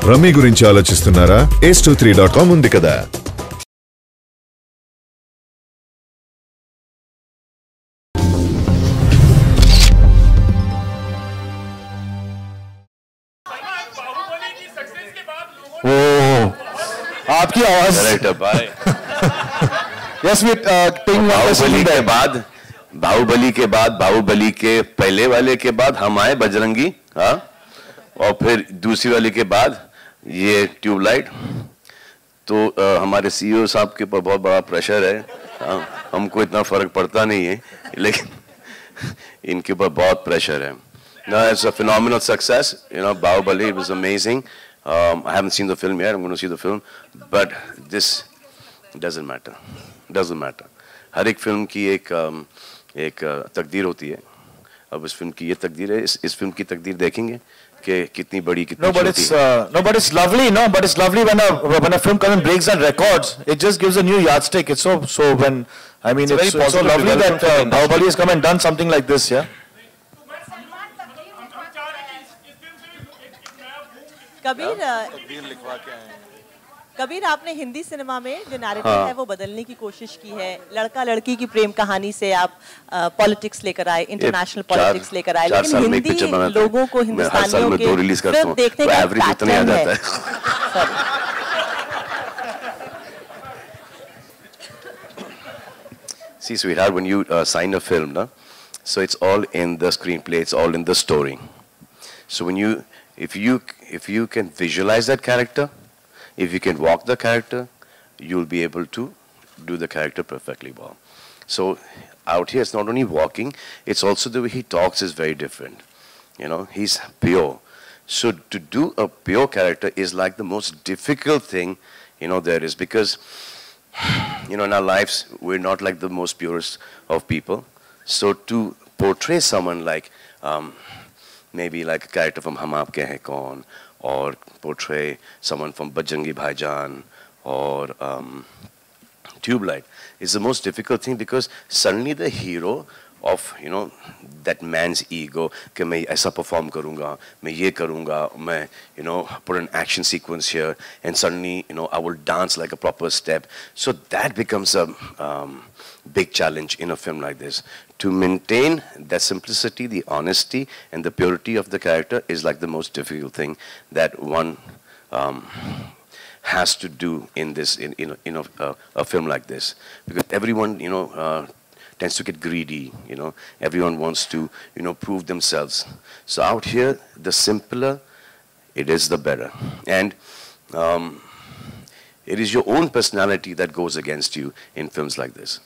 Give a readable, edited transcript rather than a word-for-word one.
Rummy గురించి ఆలోచిస్తున్నారా? ace23.com ఉంది కదా. आपकी आवाज यस बाहुबली के बाद बाहुबली के पहले वाले के बाद हम आए बजरंगी, हाँ, और फिर दूसरी वाले के बाद ये ट्यूबलाइट। तो हमारे सीईओ साहब के ऊपर बहुत बड़ा प्रेशर है, हाँ, हमको इतना फर्क पड़ता नहीं है, लेकिन इनके ऊपर बहुत प्रेशर है। It's a phenomenal success, you know. Bahubali, it was amazing. I haven't seen the film yet. I'm going to see the film, but this doesn't matter. Doesn't matter. हर एक फिल्म की एक तकदीर होती है। अब इस फिल्म की ये तकदीर है, इस फिल्म की तकदीर देखेंगे कि कितनी बड़ी कितनी छोटी है। No, but it's lovely. No, but it's lovely when a film comes and breaks that records. It just gives a new yardstick. It's so when I mean it's so lovely that Bahubali has come and done something like this. Yeah. Kabir, आपने Hindi cinema में जो narrative है वो बदलने की कोशिश की है। लड़का लड़की की प्रेम कहानी से आप पॉलिटिक्स लेकर आए, इंटरनेशनल पॉलिटिक्स लेकर आए, लेकिन हिंदी लोगों को, हिंदुस्तानियों के फिल्म देखने का पैटर्न है। See, sweetheart, when you sign a film, no? So it's all in the screenplay, it's all in the story. So when you, if you can visualize that character, if you can walk the character, you'll be able to do the character perfectly well. So out here, it's not only walking, it's also the way he talks is very different. You know, he's pure. So to do a pure character is like the most difficult thing, you know, there is, because, you know, in our lives, we're not like the most purest of people. So to portray someone like, maybe like a character from Hum Aapke Hain Kaun, or portray someone from Bajrangi Bhaijaan, or Tubelight, is the most difficult thing, because suddenly the hero of, you know, that man's ego, कि मैं ऐसा perform करूँगा, मैं ये करूँगा, मैं, you know, put an action sequence here, and suddenly, you know, I will dance like a proper step. So that becomes a big challenge in a film like this. To maintain that simplicity, the honesty, and the purity of the character is like the most difficult thing that one has to do in this, in a film like this, because everyone, you know, tends to get greedy, you know, everyone wants to, you know, prove themselves. So out here, the simpler it is, the better. And it is your own personality that goes against you in films like this.